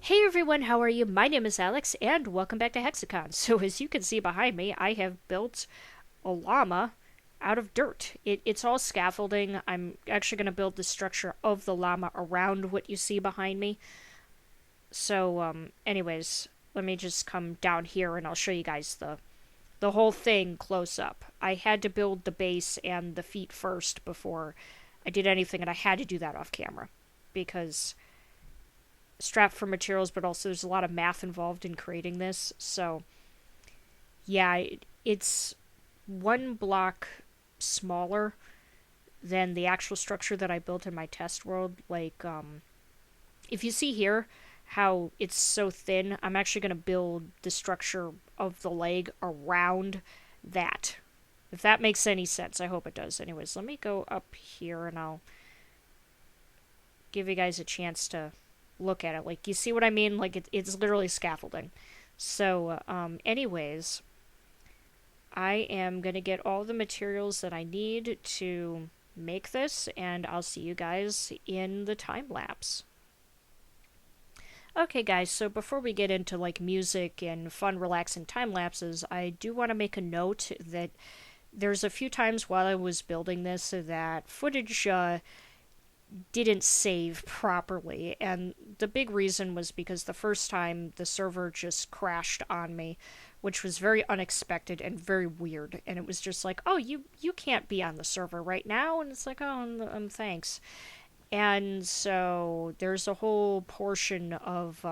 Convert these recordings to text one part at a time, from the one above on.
Hey everyone, how are you? My name is Alex, and welcome back to Hexacon. So, as you can see behind me, I have built a llama out of dirt. It's all scaffolding. I'm actually going to build the structure of the llama around what you see behind me. So, anyways, let me just come down here and I'll show you guys the whole thing close up. I had to build the base and the feet first before I did anything, and I had to do that off camera because strapped for materials, but also there's a lot of math involved in creating this. So, yeah, it's one block smaller than the actual structure that I built in my test world. Like, if you see here how it's so thin, I'm actually going to build the structure of the leg around that. If that makes any sense, I hope it does. Anyways, let me go up here and I'll give you guys a chance to look at it. Like, you see what I mean? Like, it's literally scaffolding. So, anyways, I am going to get all the materials that I need to make this, and I'll see you guys in the time lapse. Okay, guys, so before we get into like music and fun, relaxing time lapses, I do want to make a note that there's a few times while I was building this that footage didn't save properly, and the big reason was because the first time the server just crashed on me, which was very unexpected and very weird. And it was just like, oh, you can't be on the server right now, and it's like, oh, thanks. And so there's a whole portion of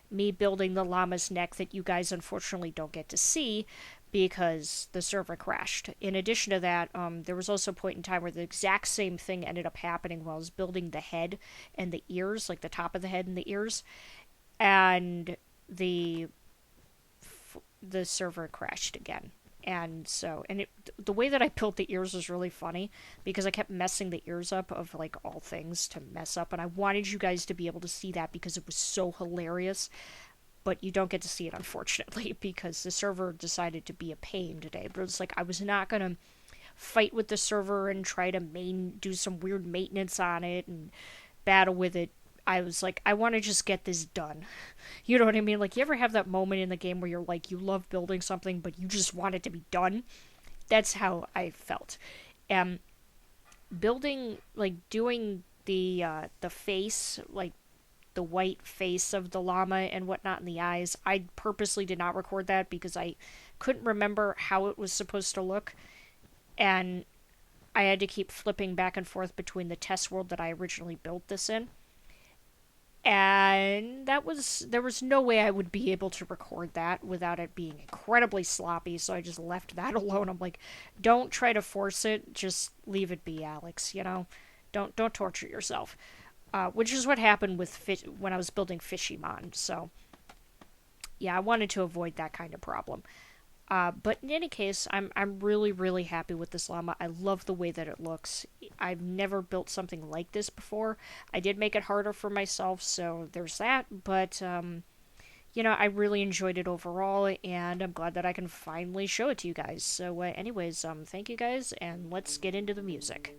me building the llama's neck that you guys unfortunately don't get to see because the server crashed. In addition to that, there was also a point in time where the exact same thing ended up happening while I was building the head and the ears, like the top of the head and the ears, and the server crashed again. And so, the way that I built the ears was really funny because I kept messing the ears up of like all things to mess up, and I wanted you guys to be able to see that because it was so hilarious. But you don't get to see it, unfortunately, because the server decided to be a pain today. But it's like I was not gonna fight with the server and try to do some weird maintenance on it and battle with it. I was like, I want to just get this done. You know what I mean? Like, you ever have that moment in the game where you're like, you love building something, but you just want it to be done? That's how I felt. And building, like, doing the face, like, the white face of the llama and whatnot in the eyes, I purposely did not record that because I couldn't remember how it was supposed to look. And I had to keep flipping back and forth between the test world that I originally built this in, and there was no way I would be able to record that without it being incredibly sloppy, so I just left that alone. I'm like, don't try to force it, just leave it be, Alex, you know? Don't torture yourself. Which is what happened with when I was building Fishymon, so yeah, I wanted to avoid that kind of problem. But in any case, I'm really, really happy with this llama. I love the way that it looks. I've never built something like this before. I did make it harder for myself, so there's that. But I really enjoyed it overall, and I'm glad that I can finally show it to you guys. So, anyways, thank you guys, and let's get into the music.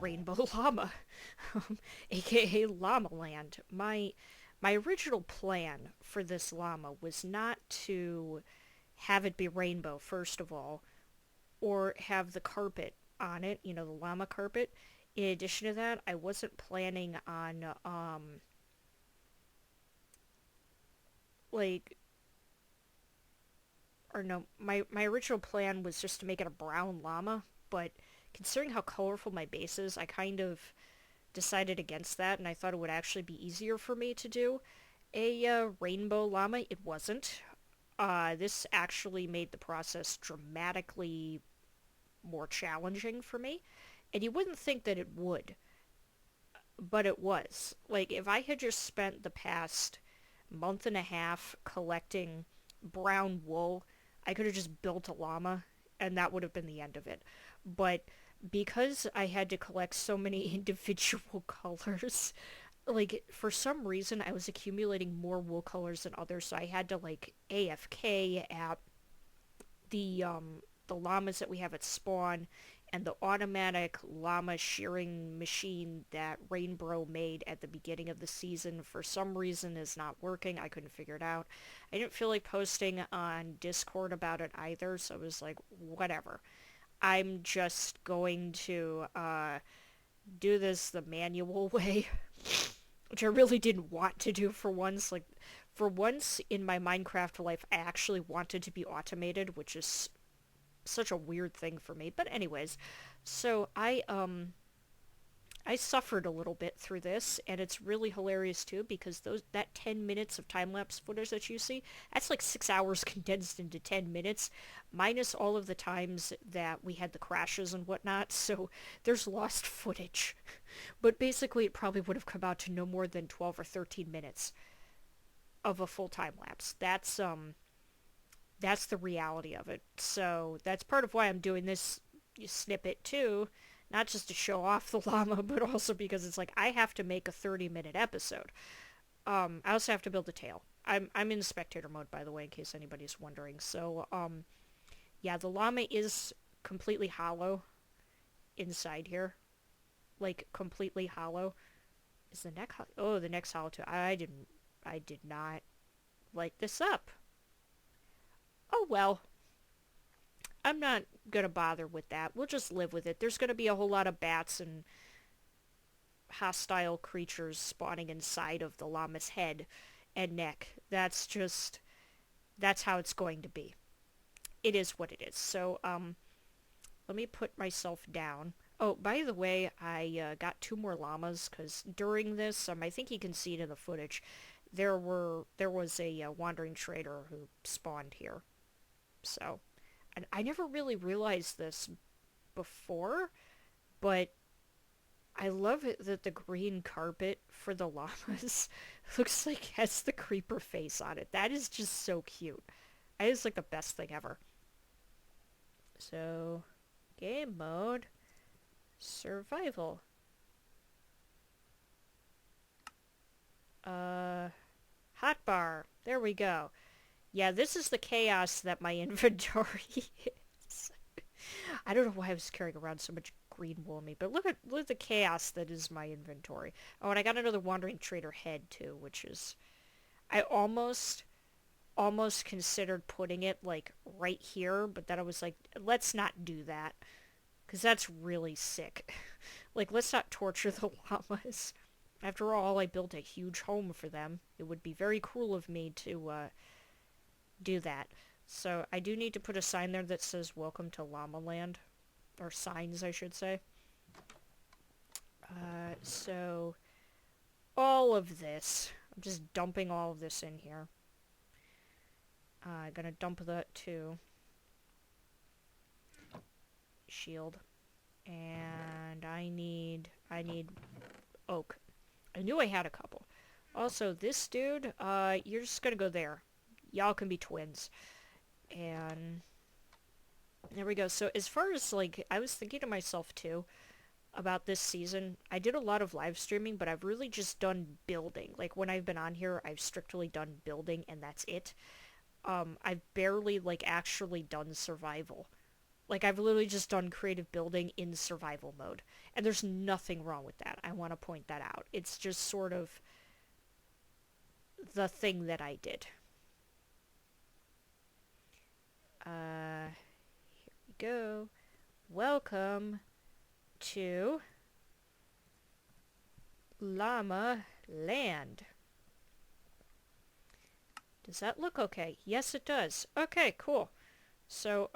rainbow llama, aka Llama Land. My original plan for this llama was not to have it be rainbow, first of all, or have the carpet on it, you know, the llama carpet. In addition to that, I wasn't planning on, like, or no, my original plan was just to make it a brown llama, but considering how colorful my base is, I kind of decided against that, and I thought it would actually be easier for me to do a rainbow llama. It wasn't. This actually made the process dramatically more challenging for me, and you wouldn't think that it would, but it was. Like, if I had just spent the past month and a half collecting brown wool, I could have just built a llama, and that would have been the end of it. But because I had to collect so many individual colors, like, for some reason I was accumulating more wool colors than others, so I had to, like, AFK at the llamas that we have at spawn, and the automatic llama shearing machine that Rainbow made at the beginning of the season for some reason is not working. I couldn't figure it out. I didn't feel like posting on Discord about it either, so it was like, whatever. I'm just going to do this the manual way, which I really didn't want to do for once. Like, for once in my Minecraft life, I actually wanted to be automated, which is such a weird thing for me. But anyways, so I suffered a little bit through this, and it's really hilarious too, because that 10 minutes of time-lapse footage that you see, that's like 6 hours condensed into 10 minutes, minus all of the times that we had the crashes and whatnot, so there's lost footage. But basically it probably would have come out to no more than 12 or 13 minutes of a full time-lapse. That's the reality of it. So that's part of why I'm doing this snippet too, not just to show off the llama, but also because it's like I have to make a 30-minute episode. I also have to build a tail. I'm in spectator mode, by the way, in case anybody's wondering. So yeah, the llama is completely hollow inside here, like completely hollow. Is the neck? Oh, the neck's hollow too. I did not light this up. Oh well. I'm not gonna bother with that. We'll just live with it. There's gonna be a whole lot of bats and hostile creatures spawning inside of the llama's head and neck. That's how it's going to be. It is what it is. So, let me put myself down. Oh, by the way, I got 2 more llamas, because during this, I think you can see it in the footage, there was a wandering trader who spawned here. So, and I never really realized this before, but I love it that the green carpet for the llamas looks like it has the creeper face on it. That is just so cute. It is like the best thing ever. So, game mode, survival. Hotbar. There we go. Yeah, this is the chaos that my inventory is. I don't know why I was carrying around so much green wool on me, but look at the chaos that is my inventory. Oh, and I got another wandering trader head too, which is I almost considered putting it like right here, but then I was like, let's not do that, because that's really sick. Like, let's not torture the llamas. After all, I built a huge home for them. It would be very cruel of me to do that. So I do need to put a sign there that says welcome to Llama Land. Or signs, I should say. So all of this, I'm just dumping all of this in here. I'm gonna dump that too. Shield. And I need oak. I knew I had a couple. Also, this dude, you're just gonna go there. Y'all can be twins. And there we go. So as far as, like, I was thinking to myself too about this season, I did a lot of live streaming, but I've really just done building. Like, when I've been on here, I've strictly done building, and that's it. I've barely, like, actually done survival. Like, I've literally just done creative building in survival mode. And there's nothing wrong with that. I want to point that out. It's just sort of the thing that I did. Here we go. Welcome to Llama Land. Does that look okay? Yes, it does. Okay, cool. So,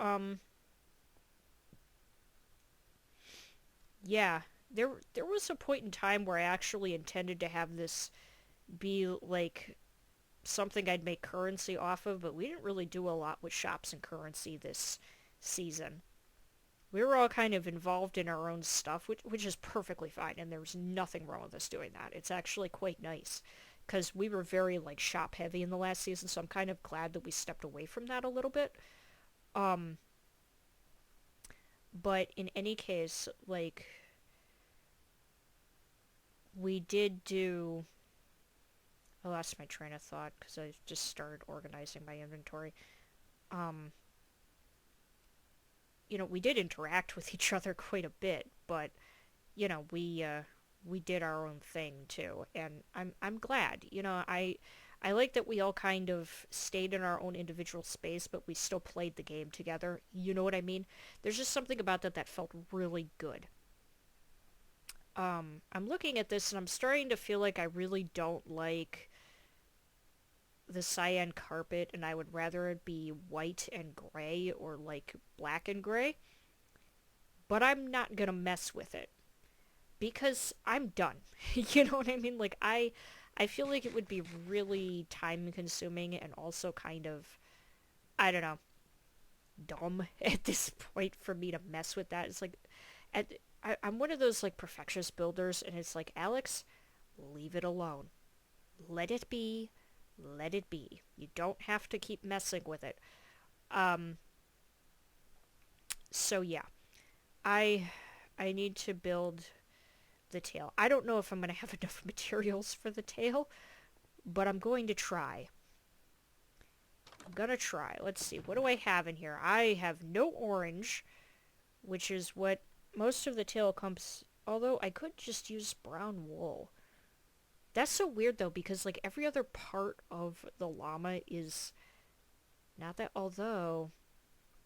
yeah, there was a point in time where I actually intended to have this be like something I'd make currency off of, but we didn't really do a lot with shops and currency this season. We were all kind of involved in our own stuff, which is perfectly fine, and there's nothing wrong with us doing that. It's actually quite nice, because we were very, like, shop-heavy in the last season, so I'm kind of glad that we stepped away from that a little bit. Um, but in any case, like, we did do... I lost my train of thought, because I just started organizing my inventory. Um, we did interact with each other quite a bit, but we did our own thing too, and I'm glad. I like that we all kind of stayed in our own individual space, but we still played the game together. You know what I mean? There's just something about that felt really good. I'm looking at this and I'm starting to feel like I really don't like the cyan carpet, and I would rather it be white and gray or like black and gray. But I'm not gonna mess with it because I'm done. You know what I mean? Like I feel like it would be really time consuming and also kind of, I don't know, dumb at this point for me to mess with that. It's like I'm one of those like perfectionist builders, and it's like, Alex, leave it alone. Let it be. Let it be. You don't have to keep messing with it. Um so yeah. I I need to build the tail. I don't know if I'm going to have enough materials for the tail, but I'm going to try. I'm going to try. Let's see. What do I have in here? I have no orange, which is what most of the tail comes... Although, I could just use brown wool. That's so weird, though, because, like, every other part of the llama is... Not that... Although,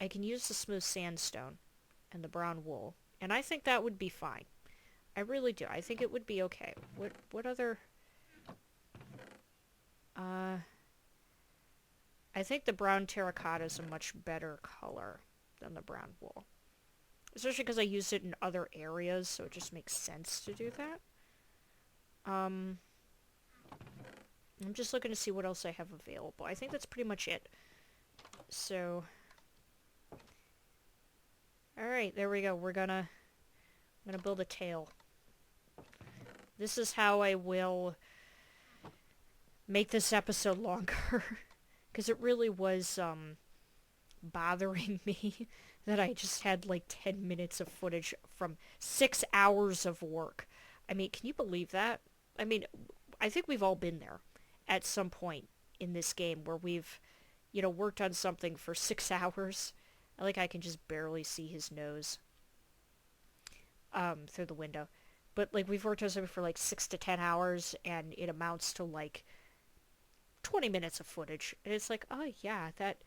I can use the smooth sandstone and the brown wool. And I think that would be fine. I really do. I think it would be okay. What other... I think the brown terracotta is a much better color than the brown wool. Especially because I used it in other areas, so it just makes sense to do that. I'm just looking to see what else I have available. I think that's pretty much it. So... Alright, there we go. I'm gonna build a tail. This is how I will make this episode longer. Because it really was, bothering me that I just had, like, 10 minutes of footage from 6 hours of work. I mean, can you believe that? I mean, I think we've all been there at some point in this game where we've, worked on something for 6 hours. I can just barely see his nose, through the window. But, like, we've worked on something for, like, 6 to 10 hours, and it amounts to, like, 20 minutes of footage. And it's like, oh, yeah, that...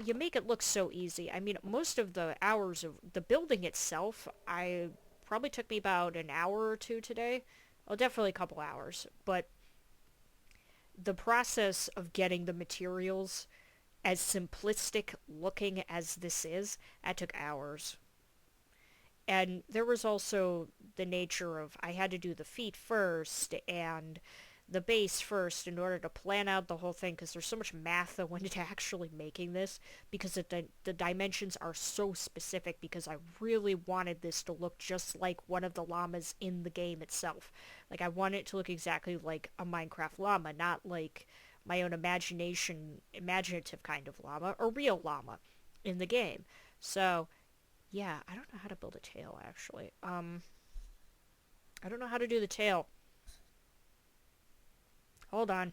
You make it look so easy. I mean, most of the hours of the building itself, I probably took me about an hour or two today. Oh, definitely a couple hours. But the process of getting the materials, as simplistic looking as this is, that took hours. And there was also the nature of I had to do the feet first and the base first in order to plan out the whole thing, because there's so much math that went into actually making this, because the dimensions are so specific, because I really wanted this to look just like one of the llamas in the game itself. Like, I want it to look exactly like a Minecraft llama, not like my own imaginative kind of llama, or real llama in the game. So, yeah, I don't know how to build a tail, actually. I don't know how to do the tail. Hold on.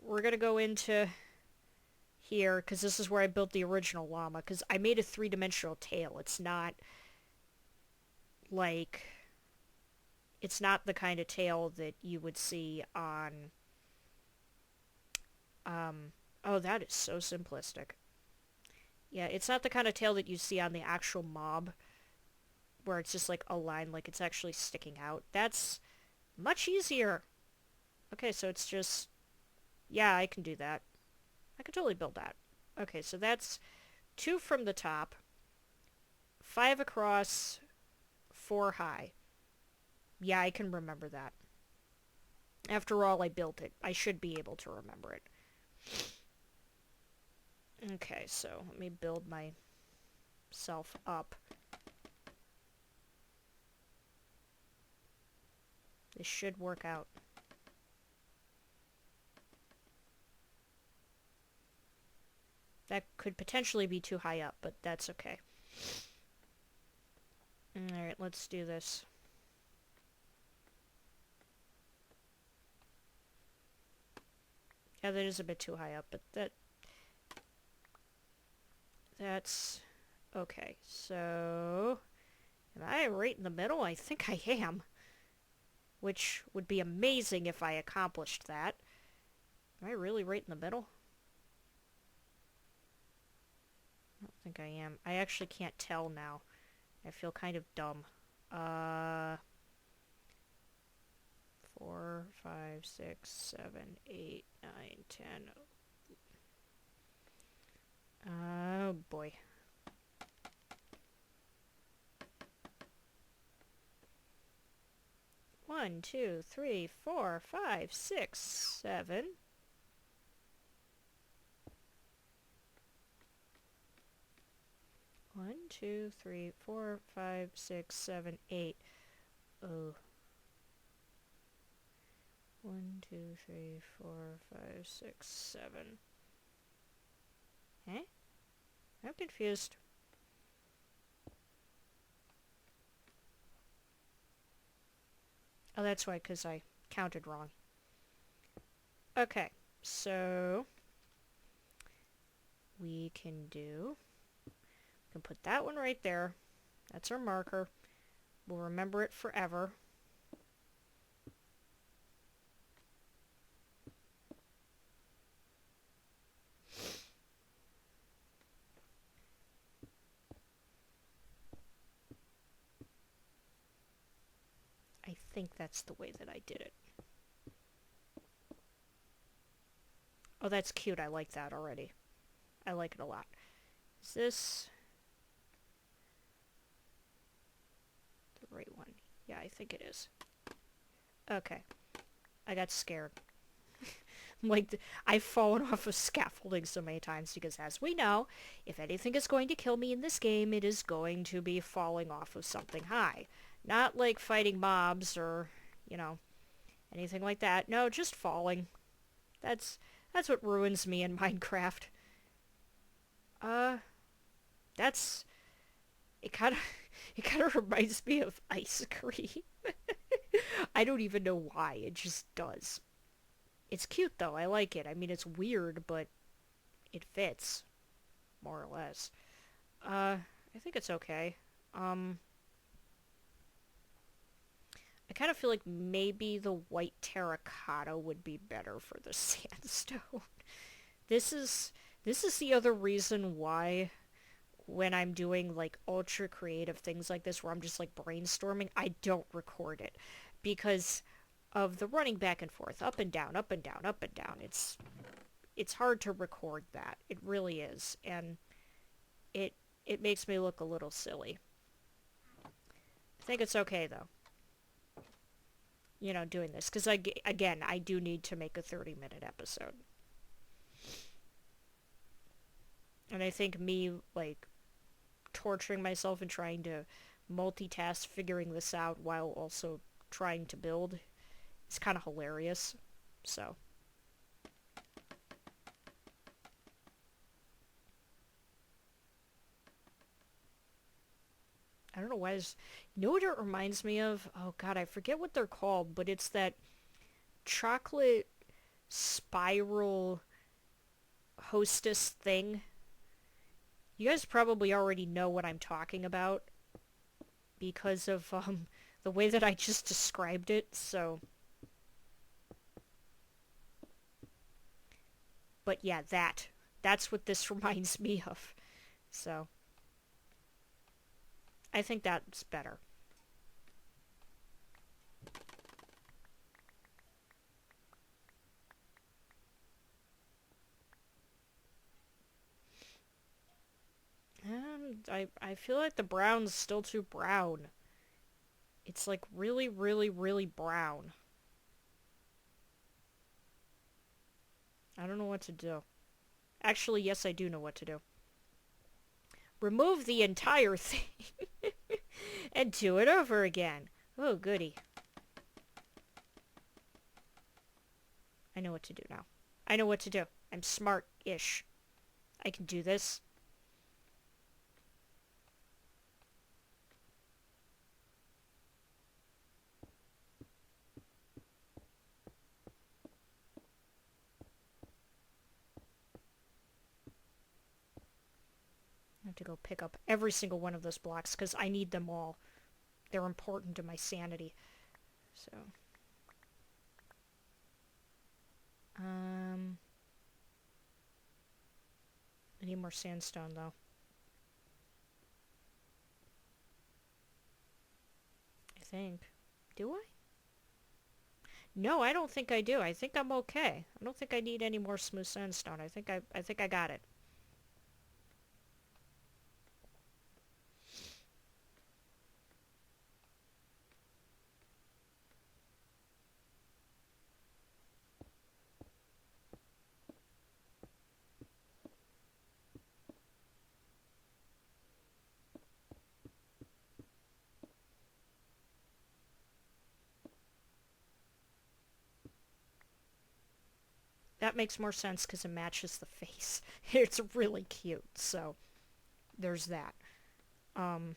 We're gonna go into here, because this is where I built the original llama, because I made a three-dimensional tail. It's not like... It's not the kind of tail that you would see on... oh, that is so simplistic. Yeah, it's not the kind of tail that you see on the actual mob, where it's just like a line, like it's actually sticking out. That's much easier. Okay, so it's just... Yeah, I can do that. I can totally build that. Okay, so that's 2 from the top, 5 across, 4 high. Yeah, I can remember that. After all, I built it. I should be able to remember it. Okay, so let me build myself up. This should work out. That could potentially be too high up, but that's okay. Alright, let's do this. Yeah, that is a bit too high up, but that's okay. So, am I right in the middle? I think I am. Which would be amazing if I accomplished that. Am I really right in the middle? I don't think I am. I actually can't tell now. I feel kind of dumb. 4, 5, 6, 7, 8, 9, 10. Oh boy. One, 2, 3, 4, 5, 6, 7. One, 2, 3, 4, 5, 6, 7, 8. Oh. 1, 2, 3, 4, 5, 6, 7. Eh? I'm confused. Oh, that's why, because I counted wrong. Okay, so we can put that one right there. That's our marker. We'll remember it forever. I think that's the way that I did it. Oh, that's cute. I like that already. I like it a lot. Is this the right one? Yeah, I think it is. Okay. I got scared. Like, I've fallen off of scaffolding so many times because, as we know, if anything is going to kill me in this game, it is going to be falling off of something high. Not like fighting mobs or, anything like that. No, just falling. That's what ruins me in Minecraft. That's... It kind of reminds me of ice cream. I don't even know why. It just does. It's cute, though. I like it. I mean, it's weird, but it fits. More or less. I think it's okay. I kind of feel like maybe the white terracotta would be better for the sandstone. This is the other reason why when I'm doing like ultra creative things like this where I'm just like brainstorming, I don't record it because of the running back and forth, up and down, up and down, up and down. It's hard to record that. It really is. And it makes me look a little silly. I think it's okay though. Doing this because again, I do need to make a 30-minute episode. And I think me like torturing myself and trying to multitask figuring this out while also trying to build is kind of hilarious. So I don't know why this... You know what it reminds me of? Oh god, I forget what they're called, but it's that chocolate spiral... hostess thing. You guys probably already know what I'm talking about because of the way that I just described it, so... But yeah, that's what this reminds me of. So, I think that's better. And I feel like the brown's still too brown. It's like really, really, really brown. I don't know what to do. Actually, yes, I do know what to do. Remove the entire thing and do it over again. Oh, goody. I know what to do now. I know what to do. I'm smart-ish. I can do this. I have to go pick up every single one of those blocks because I need them all. They're important to my sanity. So... I need more sandstone, though. I think. Do I? No, I don't think I do. I think I'm okay. I don't think I need any more smooth sandstone. I think I got it. That makes more sense because it matches the face. It's really cute, so there's that. Oh,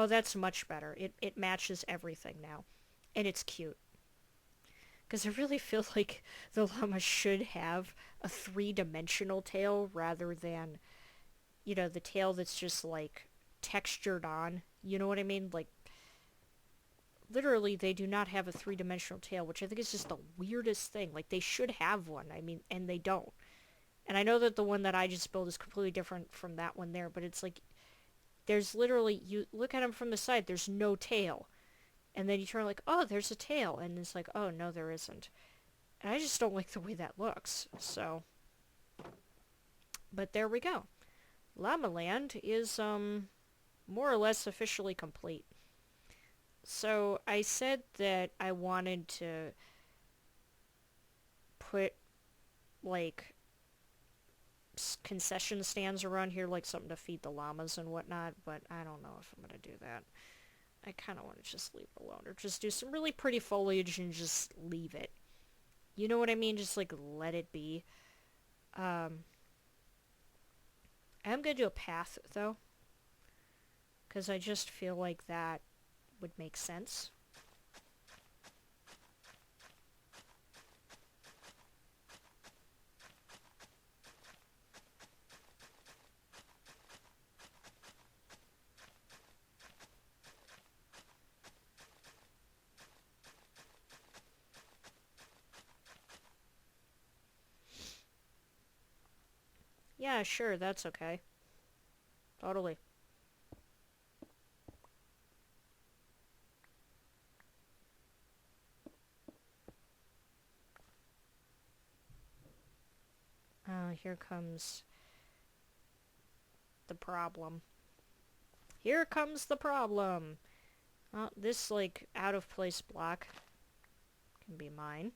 that's much better. It matches everything now. And it's cute. Because I really feel like the llama should have a three-dimensional tail rather than, you know, the tail that's just, like, textured on. You know what I mean? Like, literally, they do not have a three-dimensional tail, which I think is just the weirdest thing. Like, they should have one. I mean, and they don't. And I know that the one that I just built is completely different from that one there, but it's like, there's literally, you look at them from the side, there's no tail. And then you turn like, oh, there's a tail. And it's like, oh, no, there isn't. And I just don't like the way that looks. So, but there we go. Llama Land is, more or less officially complete. So I said that I wanted to put, like, concession stands around here, like something to feed the llamas and whatnot, but I don't know if I'm going to do that. I kind of want to just leave it alone, or just do some really pretty foliage and just leave it. You know what I mean? Just, like, let it be. I'm going to do a path, though, because I just feel like that would make sense. Yeah, sure, that's okay. Totally. Here comes the problem. Here comes the problem! This, like, out-of-place block can be mine.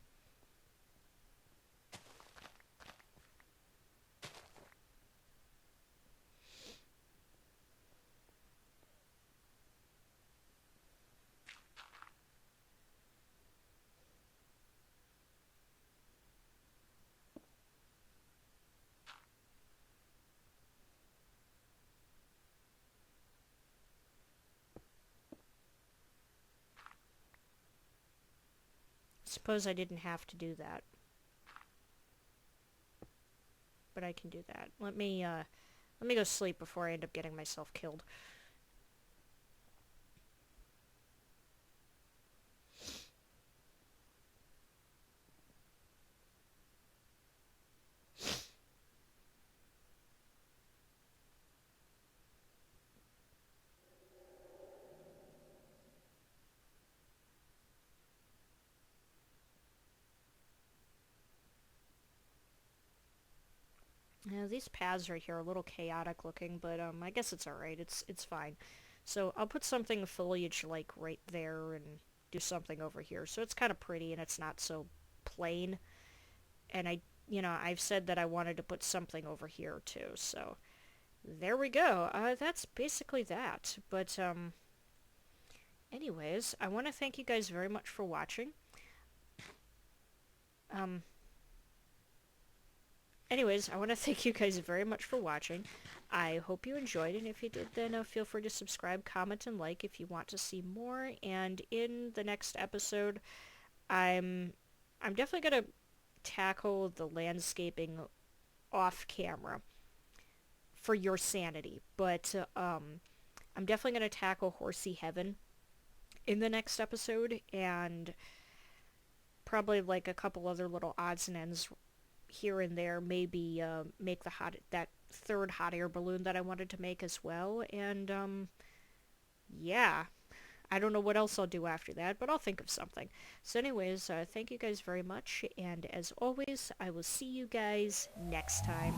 suppose I didn't have to do that. But I can do that. Let me go sleep before I end up getting myself killed. Yeah, these paths right here are a little chaotic looking, but I guess it's alright. It's fine. So I'll put something foliage like right there and do something over here. So it's kind of pretty and it's not so plain. And I've said that I wanted to put something over here too. So there we go. That's basically that. But anyways, I want to thank you guys very much for watching. Um, Anyways, I want to thank you guys very much for watching. I hope you enjoyed, and if you did, then feel free to subscribe, comment, and like if you want to see more. And in the next episode, I'm definitely gonna tackle the landscaping off camera for your sanity, but I'm definitely gonna tackle Horsey Heaven in the next episode, and probably like a couple other little odds and ends here and there, maybe make that third hot air balloon that I wanted to make as well. And yeah, I don't know what else I'll do after that, but I'll think of something. So anyways, thank you guys very much, and as always, I will see you guys next time.